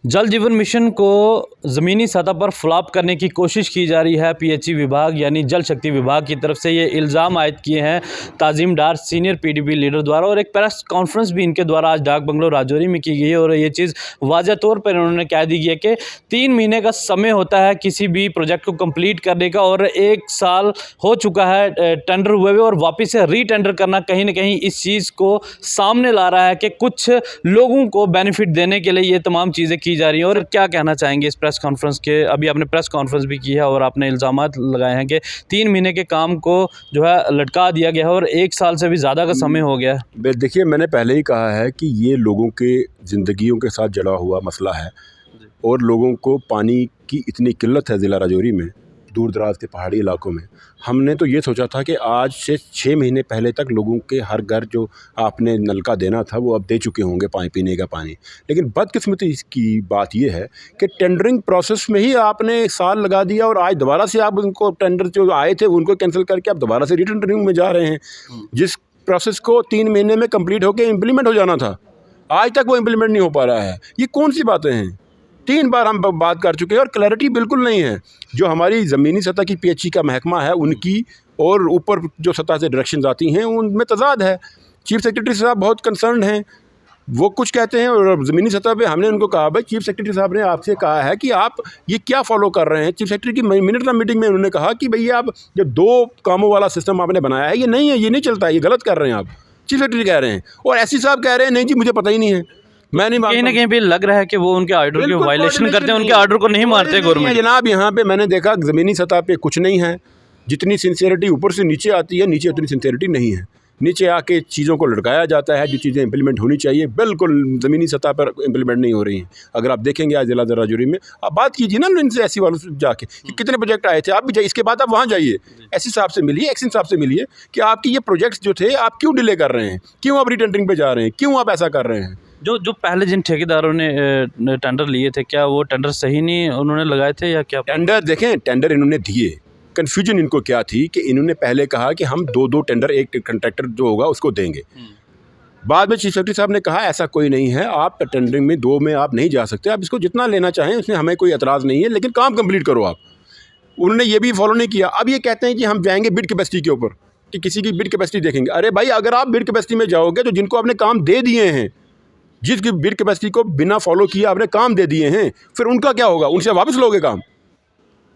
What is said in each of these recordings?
जल जीवन मिशन को ज़मीनी सतह पर फ्लॉप करने की कोशिश की जा रही है। पीएचई विभाग यानी जल शक्ति विभाग की तरफ से ये इल्ज़ाम आयद किए हैं ताज़ीम डार सीनियर पीडीपी लीडर द्वारा, और एक प्रेस कॉन्फ्रेंस भी इनके द्वारा आज डाक बंगलो राजौरी में की गई है। और ये चीज़ वाज़ह तौर पर उन्होंने कह दी है कि 3 महीने का समय होता है किसी भी प्रोजेक्ट को कंप्लीट करने का, और 1 साल हो चुका है टेंडर हुए हुए, और वापस से रीटेंडर करना कहीं ना कहीं इस चीज़ को सामने ला रहा है कि कुछ लोगों को बेनिफिट देने के लिए ये तमाम चीज़ें की जा रही है। और क्या कहना चाहेंगे इस प्रेस कॉन्फ्रेंस के? अभी आपने प्रेस कॉन्फ्रेंस भी की है और आपने इल्ज़ामात लगाए हैं कि 3 महीने के काम को जो है लटका दिया गया है और 1 साल से भी ज़्यादा का समय हो गया है। देखिए, मैंने पहले ही कहा है कि ये लोगों के ज़िंदगियों के साथ जुड़ा हुआ मसला है, और लोगों को पानी की इतनी किल्लत है ज़िला राजौरी में, दूर दराज के पहाड़ी इलाकों में। हमने तो ये सोचा था कि आज से 6 महीने पहले तक लोगों के हर घर जो आपने नलका देना था वो अब दे चुके होंगे पानी, पीने का पानी। लेकिन बदकिस्मती की बात ये है कि टेंडरिंग प्रोसेस में ही आपने 1 साल लगा दिया, और आज दोबारा से आप उनको टेंडर जो आए थे उनको कैंसिल करके आप दोबारा से रीटेंडरिंग में जा रहे हैं, जिस प्रोसेस को 3 महीने में कंप्लीट होकर इम्प्लीमेंट हो जाना था। आज तक वो इम्प्लीमेंट नहीं हो पा रहा है। ये कौन सी बातें हैं? 3 बार हम बात कर चुके हैं और क्लैरिटी बिल्कुल नहीं है। जो हमारी ज़मीनी सतह की पीएचई का महकमा है उनकी और ऊपर जो सतह से डायरेक्शंस आती हैं उनमें तज़ाद है। चीफ सेक्रेटरी साहब बहुत कंसर्न हैं, वो कुछ कहते हैं, और ज़मीनी सतह पे हमने उनको कहा भाई चीफ सेक्रेटरी साहब ने आपसे कहा है कि आप ये क्या फॉलो कर रहे हैं। चीफ सेक्रेटरी की मिनट मीटिंग में उन्होंने कहा कि भैया आप जो 2 कामों वाला सिस्टम आपने बनाया है ये नहीं है, ये नहीं चलता है, ये गलत कर रहे हैं आप। चीफ सेक्रेटरी कह रहे हैं और एससी साहब कह रहे हैं नहीं जी मुझे पता ही नहीं है, मैं नहीं। कहीं ना कहीं भी लग रहा है कि वो उनके ऑर्डर की वायलेशन करते हैं, उनके ऑर्डर को नहीं मारते गवर्नमेंट। जनाब यहाँ पे मैंने देखा ज़मीनी सतह पे कुछ नहीं है। जितनी सिंसियरिटी ऊपर से नीचे आती है, नीचे उतनी सिंसियरिटी नहीं है। नीचे आके चीज़ों को लटकाया जाता है, जो चीज़ें इंप्लीमेंट होनी चाहिए बिल्कुल ज़मीनी सतह पर इंप्लीमेंट नहीं हो रही हैं। अगर आप देखेंगे आज ज़िला राजौरी में, आप बात कीजिए ना इनसे, ऐसी वालों से जाके कि कितने प्रोजेक्ट आए थे। आप भी जाइए, इसके बाद आप वहाँ जाइए, एससी साहब से मिलिए, एक्शन साहब से मिलिए कि आपकी ये प्रोजेक्ट्स जो थे आप क्यों डिले कर रहे हैं, क्यों आप रीटेंडरिंग पे जा रहे हैं, क्यों आप ऐसा कर रहे हैं। जो पहले जिन ठेकेदारों ने टेंडर लिए थे, क्या वो टेंडर सही नहीं उन्होंने लगाए थे या क्या? टेंडर देखें, टेंडर इन्होंने दिए, कन्फ्यूजन इनको क्या थी कि इन्होंने पहले कहा कि हम 2-2 टेंडर एक कंट्रैक्टर जो होगा उसको देंगे। बाद में चीफ सेक्रेटरी साहब ने कहा ऐसा कोई नहीं है, आप टेंडरिंग में 2 में आप नहीं जा सकते, आप इसको जितना लेना चाहें उसमें हमें कोई एतराज़ नहीं है, लेकिन काम कंप्लीट करो आप। उन्होंने ये भी फॉलो नहीं किया। अब ये कहते हैं कि हम जाएंगे बिड कैपेसिटी के ऊपर, कि किसी की बिड कैपेसिटी देखेंगे। अरे भाई, अगर आप बिड कैपेसिटी में जाओगे तो जिनको आपने काम दे दिए हैं, जिसकी बिड कैपेसिटी को बिना फॉलो किए आपने काम दे दिए हैं, फिर उनका क्या होगा? उनसे वापस लोगे काम?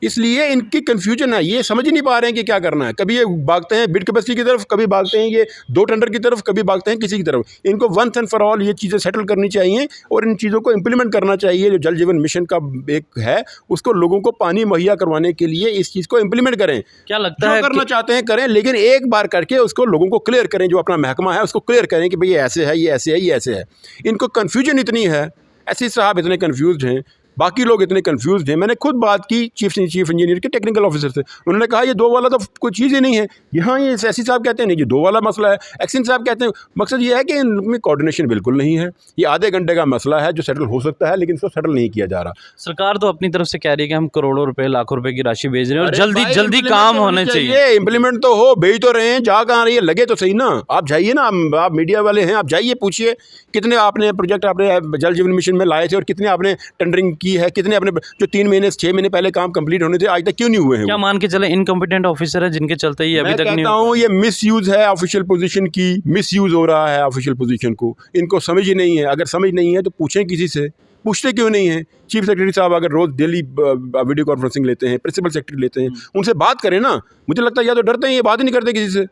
इसलिए इनकी कन्फ्यूजन है, ये समझ ही नहीं पा रहे हैं कि क्या करना है। कभी ये भागते हैं बिड कैपेसिटी की तरफ, कभी भागते हैं ये 2 टेंडर की तरफ, कभी भागते हैं किसी की तरफ। इनको वंस एंड फॉर ऑल ये चीज़ें सेटल करनी चाहिए और इन चीज़ों को इम्प्लीमेंट करना चाहिए। जो जल जीवन मिशन का एक है उसको लोगों को पानी मुहैया करवाने के लिए इस चीज़ को इम्प्लीमेंट करें। क्या लगता है करना चाहते हैं करें, लेकिन एक बार करके उसको लोगों को क्लियर करें। जो अपना महकमा है उसको क्लियर करें कि भाई ये ऐसे है, ये ऐसे है, ये ऐसे है। इनको कन्फ्यूजन इतनी है, एससी साहब इतने कन्फ्यूज हैं, बाकी लोग इतने कंफ्यूज हैं। मैंने खुद बात की चीफ इंजीनियर के टेक्निकल ऑफिसर से, उन्होंने कहा ये 2 वाला तो कोई चीज़ ही नहीं है। यहाँ ये एससी साहब कहते हैं नहीं, ये 2 वाला मसला है। एक्शन साहब कहते हैं मकसद ये है कि इनमें कोऑर्डिनेशन बिल्कुल नहीं है। ये आधे घंटे का मसला है जो सेटल हो सकता है, लेकिन इसको सेटल नहीं किया जा रहा। सरकार तो अपनी तरफ से कह रही है कि हम करोड़ों रुपए, लाखों रुपए की राशि भेज रहे हैं और जल्दी काम होने चाहिए। इंप्लीमेंट तो हो, भेज तो रहे हैं, जा कहाँ रही है, लगे तो सही ना। आप जाइए ना, आप मीडिया वाले हैं, आप जाइए, पूछिए कितने आपने प्रोजेक्ट आपने जल जीवन मिशन में लाए थे और कितने आपने टेंडरिंग की है, कितने आपने जो 3 महीने 6 महीने पहले काम कंप्लीट होने थे आज तक क्यों नहीं हुए हैं? क्या मान के चले इनकम्पिटेंट ऑफिसर है जिनके चलते ही अभी तक नहीं? मैं कहता हूँ ये मिसयूज है ऑफिशियल पोजीशन की, मिसयूज हो रहा है ऑफिशियल पोजीशन को। इनको समझ ही नहीं है। अगर समझ नहीं है तो पूछें किसी से, पूछते क्यों नहीं है? चीफ सेक्रेटरी साहब अगर रोज़ डेली वीडियो कॉन्फ्रेंसिंग लेते हैं, प्रिंसिपल सेक्रेटरी लेते हैं, उनसे बात करें ना। मुझे लगता है या तो डरते हैं, ये बात ही नहीं करते किसी से।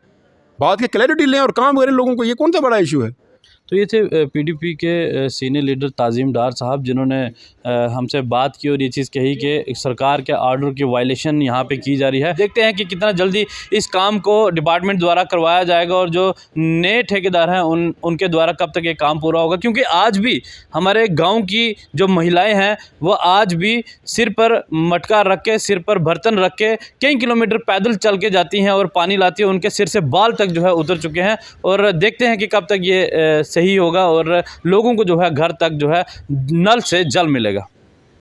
बात की क्लैरिटी लें और काम करें लोगों को। ये कौन सा बड़ा इशू है? तो ये थे पीडीपी के सीनियर लीडर ताज़ीम डार साहब, जिन्होंने हमसे बात की और ये चीज़ कही कि सरकार के ऑर्डर की वायलेशन यहाँ पे की जा रही है। देखते हैं कि कितना जल्दी इस काम को डिपार्टमेंट द्वारा करवाया जाएगा और जो नए ठेकेदार हैं उनके द्वारा कब तक ये काम पूरा होगा। क्योंकि आज भी हमारे गाँव की जो महिलाएँ हैं वो आज भी सिर पर मटका रख के, सिर पर बर्तन रख के कई किलोमीटर पैदल चल के जाती हैं और पानी लाती हैं। उनके सिर से बाल तक जो है उतर चुके हैं और देखते हैं कि कब तक ये सही होगा और लोगों को जो है घर तक जो है नल से जल मिलेगा।